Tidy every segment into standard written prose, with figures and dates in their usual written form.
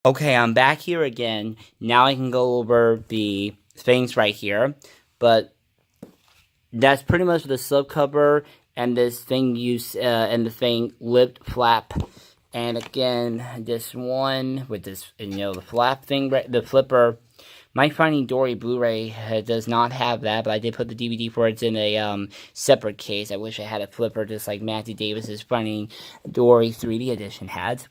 Okay, I'm back here again. Now I can go over the things right here. But that's pretty much the slipcover and this thing and the thing lip flap. And again, this one with this, the flap thing, the flipper. My Finding Dory Blu-ray does not have that, but I did put the DVD for it. It's in a separate case. I wish I had a flipper just like Matthew Davis's Finding Dory 3D edition had.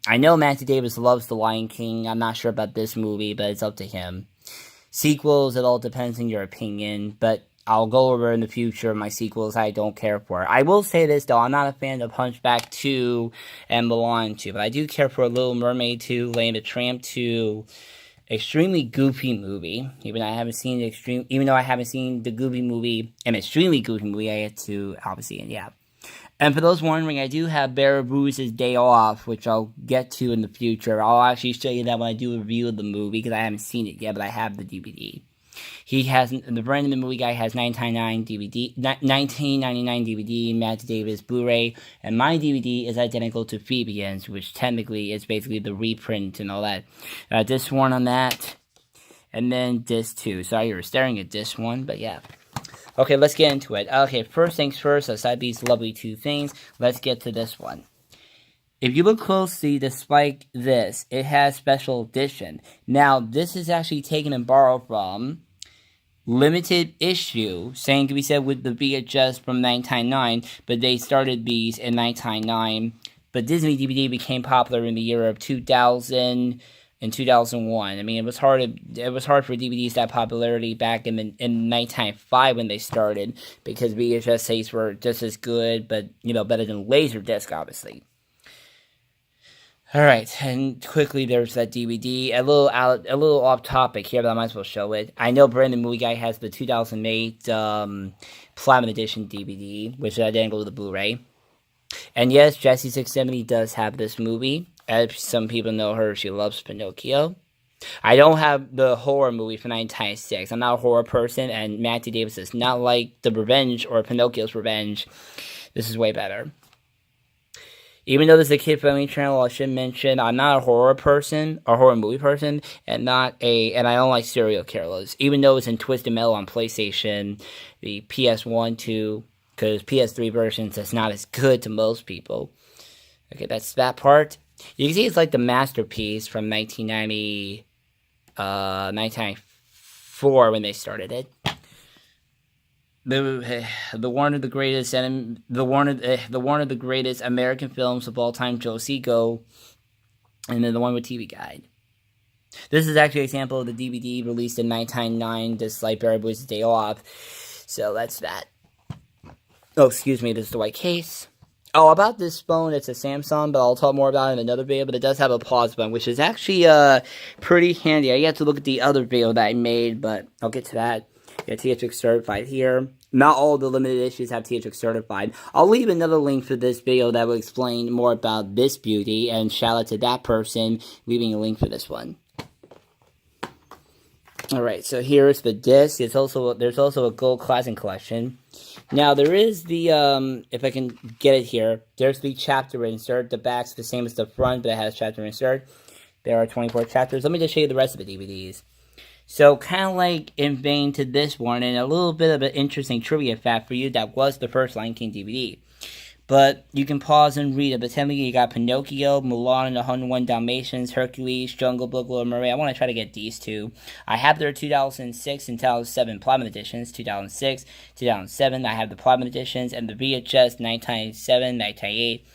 I know Matthew Davis loves The Lion King. I'm not sure about this movie, but it's up to him. Sequels, it all depends on your opinion, but I'll go over in the future my sequels I don't care for. I will say this, though. I'm not a fan of Hunchback 2 and Mulan 2, but I do care for Little Mermaid 2, Lady and the Tramp 2. Extremely goofy movie. Even though I haven't seen the Goofy movie, an extremely goofy movie, I get to obviously, and yeah. And for those wondering, I do have Bear Bruce's Day Off, which I'll get to in the future. I'll actually show you that when I do a review of the movie, because I haven't seen it yet, but I have the DVD. The Brandon the Movie Guy has 1999 DVD, Matt Davis Blu-ray, and my DVD is identical to Phoebe's, which technically is basically the reprint and all that. Disc 1 on that, and then Disc 2. Sorry you were staring at Disc 1, but yeah. Okay, let's get into it. Okay, first things first, aside these lovely two things, let's get to this one. If you look closely, despite this, it has special edition. Now, this is actually taken and borrowed from limited issue, saying to be said with the VHS from 1999, but they started these in 1999. But Disney DVD became popular in the year of 2000 and 2001. I mean, it was hard for DVDs to have popularity back in 1995 when they started, because VHS tapes were just as good, but better than Laserdisc, obviously. All right, and quickly there's that DVD. A little off topic here, but I might as well show it. I know Brandon Movie Guy has the 2008 Platinum Edition DVD, which is identical to the Blu-ray. And yes, Jessie 670 does have this movie. As some people know her, she loves Pinocchio. I don't have the horror movie from 1996. I'm not a horror person, and Matthew Davis is not like The Revenge or Pinocchio's Revenge. This is way better. Even though this is a kid-friendly channel, I should mention I'm not a horror movie person, and I don't like serial killers. Even though it's in Twisted Metal on PlayStation, the PS1, 2, because PS3 versions, it's not as good to most people. Okay, that's that part. You can see it's like the masterpiece from 1994 when they started it. One of the greatest American films of all time, Joe Seago, and then the one with TV Guide. This is actually an example of the DVD released in 1999, just like Barry Boy's Day Off. So that's that. Oh, excuse me, this is the white case. Oh, about this phone, it's a Samsung, but I'll talk more about it in another video, but it does have a pause button, which is actually pretty handy. I have to look at the other video that I made, but I'll get to that. Yeah, THX certified here. Not all the limited issues have THX certified. I'll leave another link for this video that will explain more about this beauty, and shout out to that person leaving a link for this one. Alright, so here's the disc. There's also a gold classic collection. Now, there is the, if I can get it here, there's the chapter insert. The back's the same as the front, but it has chapter insert. There are 24 chapters. Let me just show you the rest of the DVDs. So, kind of like in vain to this one, and a little bit of an interesting trivia fact for you, that was the first Lion King DVD. But you can pause and read it. But technically, you got Pinocchio, Mulan and the 101 Dalmatians, Hercules, Jungle Book, Little Mermaid. I want to try to get these two. I have their 2006 and 2007 Platinum Editions. 2006, 2007, I have the Platinum Editions, and the VHS 1997, 1998.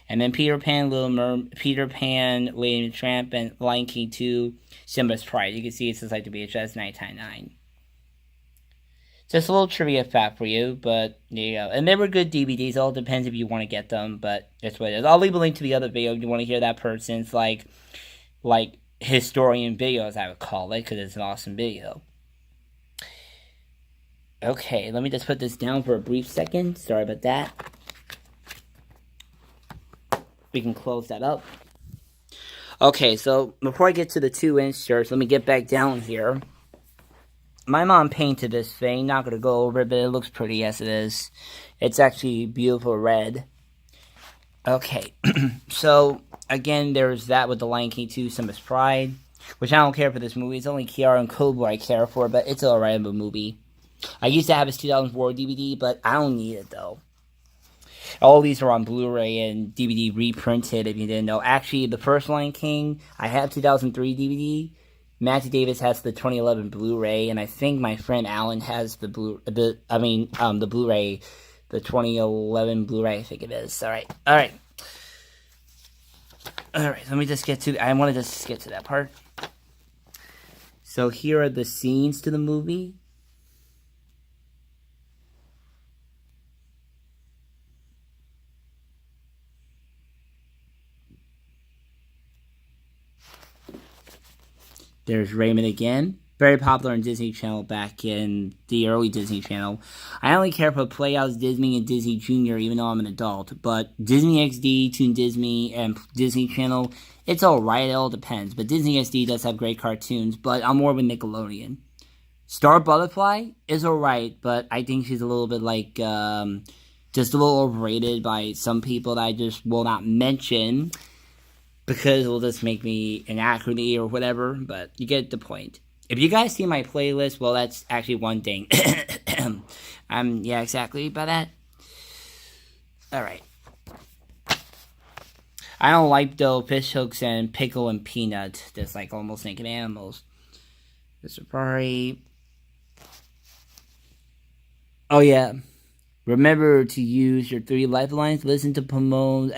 And then Peter Pan, Peter Pan, Lady and the Tramp, and Lion King 2, Simba's Pride. You can see it says like the VHS 1999. Just a little trivia fact for you, but there you go. And they were good DVDs. It all depends if you want to get them, but that's what it is. I'll leave a link to the other video if you want to hear that person's like historian video, as I would call it, because it's an awesome video. Okay, let me just put this down for a brief second. Sorry about that. We can close that up. Okay, so before I get to the two inserts, let me get back down here. My mom painted this thing. Not going to go over it, but it looks pretty as it is. It's actually beautiful red. Okay, so again, there's that with The Lion King 2, Simba's Pride, which I don't care for this movie. It's only Kiara and Kobo I care for, but it's alright of a movie. I used to have his 2004 DVD, but I don't need it though. All these are on Blu-ray and DVD reprinted, if you didn't know. Actually, the first Lion King, I have 2003 DVD. Matthew Davis has the 2011 Blu-ray, and I think my friend Alan has the Blu-ray, the 2011 Blu-ray, I think it is. Alright. Let me just get to, I want to just get to that part. So here are the scenes to the movie. There's Raymond again. Very popular on Disney Channel back in the early Disney Channel. I only care for Playhouse Disney and Disney Junior, even though I'm an adult. But Disney XD, Toon Disney, and Disney Channel, it's alright. It all depends. But Disney XD does have great cartoons, but I'm more of a Nickelodeon. Star Butterfly is alright, but I think she's a little bit like, just a little overrated by some people that I just will not mention, because it'll just make me an acronym or whatever, but you get the point. If you guys see my playlist, well, that's actually one thing. Yeah, exactly about that. Alright. I don't like, though, fish hooks and pickle and peanut. Just like almost naked animals. The safari. Oh, yeah. Remember to use your 3 lifelines. Listen to Pumbaa's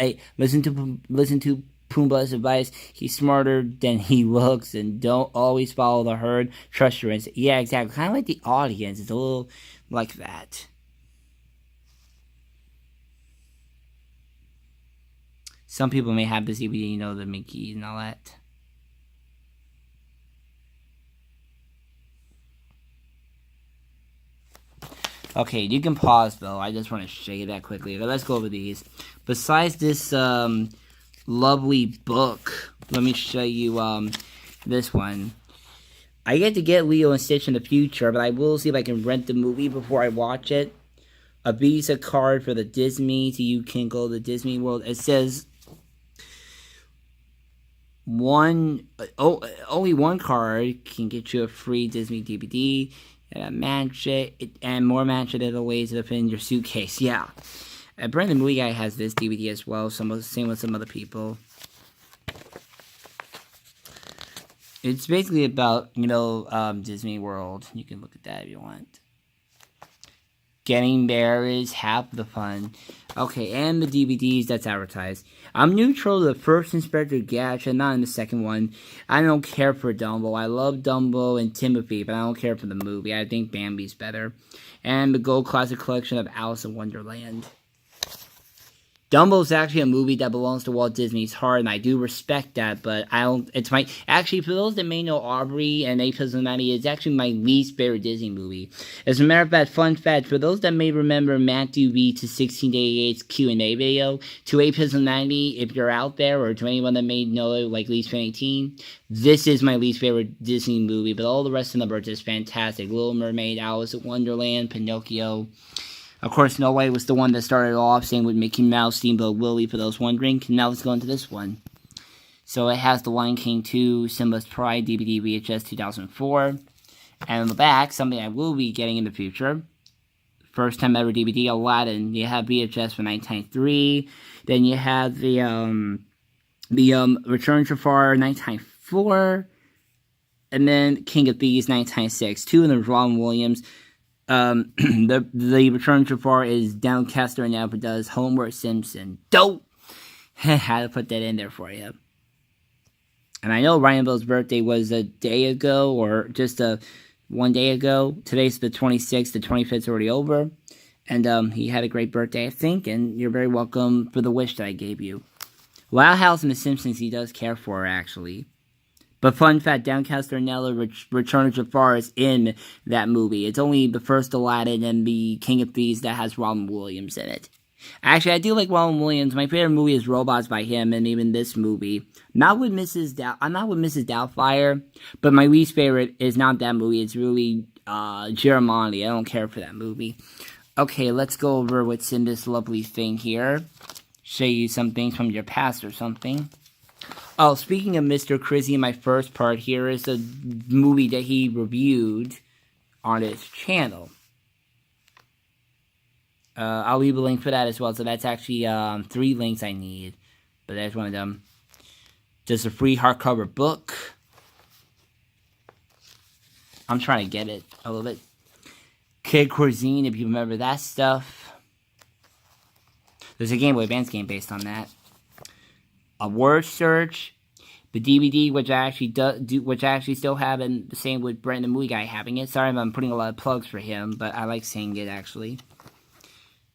advice. He's smarter than he looks, and don't always follow the herd. Trust your instinct. Yeah, exactly. Kind of like the audience. It's a little like that. Some people may have this DVD, the Mickey and all that. Okay, you can pause though. I just want to show you that quickly. Let's go over these. Besides this, lovely book, let me show you this one. I get to get Leo and Stitch in the future, but I will see if I can rent the movie before I watch it. A Visa card for the Disney, so you can go to Disney World. It says only one card can get you a free Disney DVD and a magic and more magic other ways to fit in your suitcase. Yeah. Brandon the Movie Guy has this DVD as well, same with some other people. It's basically about, Disney World. You can look at that if you want. Getting there is half the fun. Okay, and the DVDs that's advertised. I'm neutral to the first Inspector Gadget, not in the second one. I don't care for Dumbo. I love Dumbo and Timothy, but I don't care for the movie. I think Bambi's better. And the Gold Classic Collection of Alice in Wonderland. Dumbo's actually a movie that belongs to Walt Disney's heart, and I do respect that, but actually, for those that may know Aubrey and 8/90, it's actually my least favorite Disney movie. As a matter of fact, fun fact, for those that may remember Matthew V to 1688's Q&A video, to 8/90, if you're out there, or to anyone that may know it, like least 2018, this is my least favorite Disney movie, but all the rest of them are just fantastic. Little Mermaid, Alice in Wonderland, Pinocchio. Of course, Snow White was the one that started off, same with Mickey Mouse, Steamboat Willie, for those wondering. Now let's go into this one. So it has The Lion King 2, Simba's Pride, DVD VHS 2004. And on the back, something I will be getting in the future. First time ever DVD, Aladdin. You have VHS for 1993. Then you have the Return to Jafar 1994. And then King of Thieves 1996. Two of them, Ron Williams. The Return to Jafar is Doncaster and Alfred does Homer Simpson. Dope! Had to put that in there for you. And I know Ryan Bill's birthday was a day ago, or just 1 day ago. Today's the 26th, the 25th's already over. And he had a great birthday, I think, and you're very welcome for the wish that I gave you. Loud House and The Simpsons he does care for, actually. But fun fact, Doncaster and Nella Return of Jafar is in that movie. It's only the first Aladdin and the King of Thieves that has Robin Williams in it. Actually, I do like Robin Williams. My favorite movie is Robots by him, and even this movie. I'm not with Mrs. Doubtfire, but my least favorite is not that movie. It's really Jeremiah. I don't care for that movie. Okay, let's go over what's in this lovely thing here. show you some things from your past or something. Oh, speaking of Mr. Crizzy, my first part, here is a movie that he reviewed on his channel. I'll leave a link for that as well. So that's actually 3 links I need. But there's one of them. Just a free hardcover book. I'm trying to get it a little bit. Kid Cuisine, if you remember that stuff. There's a Game Boy Advance game based on that. A word search. The DVD, which I actually still have, and the same with Brandon the Movie Guy having it. Sorry if I'm putting a lot of plugs for him, but I like saying it actually.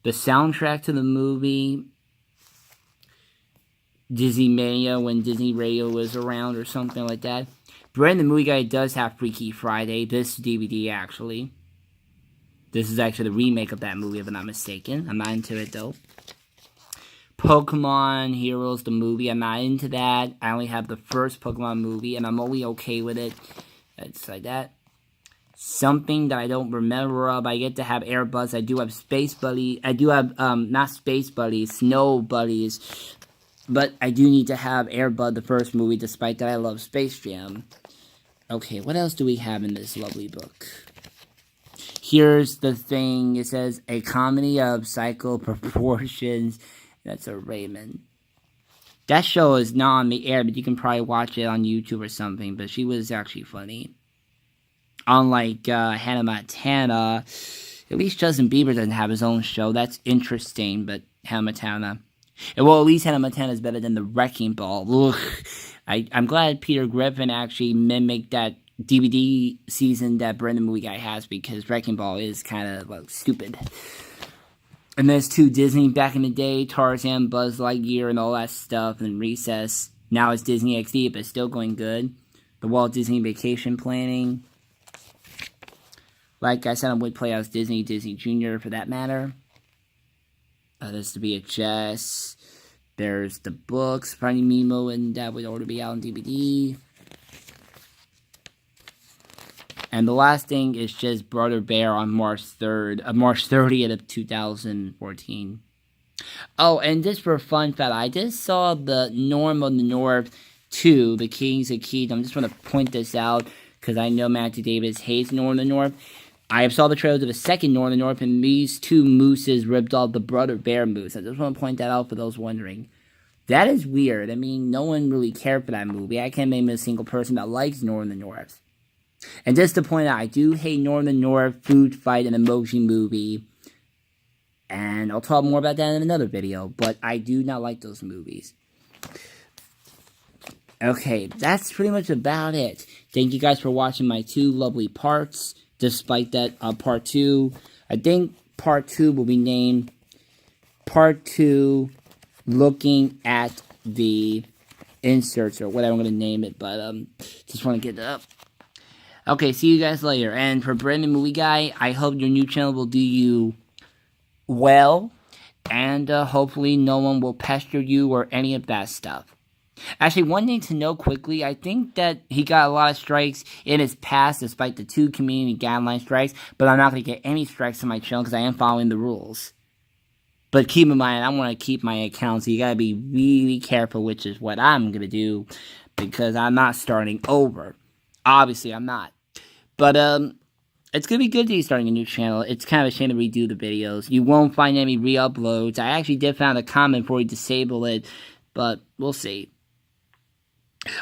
The soundtrack to the movie, Disney Mania, when Disney Radio was around or something like that. Brandon the Movie Guy does have Freaky Friday, this DVD actually. This is actually the remake of that movie if I'm not mistaken. I'm not into it though. Pokemon Heroes, the movie, I'm not into that. I only have the first Pokemon movie and I'm only okay with it. It's like that. Something that I don't remember of. I get to have Air Buddies. I do have Space Buddies. I do have, not Space Buddies, Snow Buddies. But I do need to have Air Bud, the first movie, despite that I love Space Jam. Okay, what else do we have in this lovely book? Here's the thing. It says, a comedy of psycho proportions. That's a Raymond. That show is not on the air, but you can probably watch it on YouTube or something. But she was actually funny. Unlike Hannah Montana, at least Justin Bieber doesn't have his own show. That's interesting, but Hannah Montana... Well, at least Hannah Montana is better than the Wrecking Ball. Ugh. I'm glad Peter Griffin actually mimicked that DVD season that Brandon Movie Guy has, because Wrecking Ball is kind of like stupid. And there's 2 Disney back in the day, Tarzan, Buzz Lightyear, and all that stuff, and Recess. Now it's Disney XD, but still going good. The Walt Disney Vacation Planning. Like I said, I'm with Playhouse Disney, Disney Junior for that matter. There's the VHS. There's the books, Finding Nemo, and that would already be out on DVD. And the last thing is just Brother Bear on March 30th of 2014. Oh, and just for a fun fact, I just saw the Norm of the North 2, The Kings of Kingdom. I just want to point this out, because I know Matthew Davis hates Norm of the North. I saw the trailer to the second Norm of the North, and these 2 mooses ripped off the Brother Bear moose. I just want to point that out for those wondering. That is weird. I mean, no one really cared for that movie. I can't name a single person that likes Norm of the North. And just to point out, I do hate Norm of the North, Food Fight, and Emoji Movie. And I'll talk more about that in another video. But I do not like those movies. Okay, that's pretty much about it. Thank you guys for watching my 2 lovely parts. Despite that, part 2, I think part 2 will be named part 2 looking at the inserts or whatever I'm going to name it, but just want to get it up. Okay, see you guys later. And for Brandon Movie Guy, I hope your new channel will do you well, and hopefully no one will pester you or any of that stuff. Actually, one thing to know quickly, I think that he got a lot of strikes in his past, despite the 2 community guideline strikes, but I'm not going to get any strikes on my channel because I am following the rules. But keep in mind, I want to keep my account, so you got to be really careful, which is what I'm going to do, because I'm not starting over. Obviously, I'm not. But, it's going to be good to be starting a new channel. It's kind of a shame to redo the videos. You won't find any re-uploads. I actually did find a comment before you disable it, but we'll see.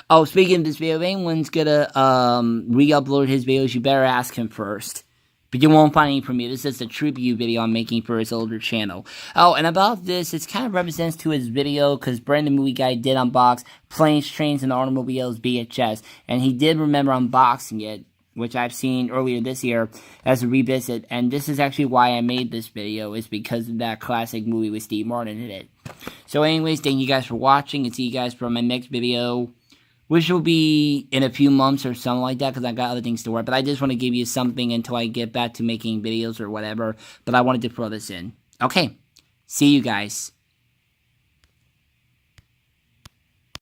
Oh, speaking of this video, if anyone's gonna re-upload his videos, you better ask him first. But you won't find any from me. This is a tribute video I'm making for his older channel. Oh, and about this, it kind of represents to his video, because Brandon Movie Guy did unbox Planes, Trains, and Automobiles VHS. And he did remember unboxing it, which I've seen earlier this year as a revisit. And this is actually why I made this video, is because of that classic movie with Steve Martin in it. So anyways, thank you guys for watching, and see you guys for my next video, which will be in a few months or something like that, because I got other things to work. But I just want to give you something until I get back to making videos or whatever. But I wanted to throw this in. Okay, see you guys.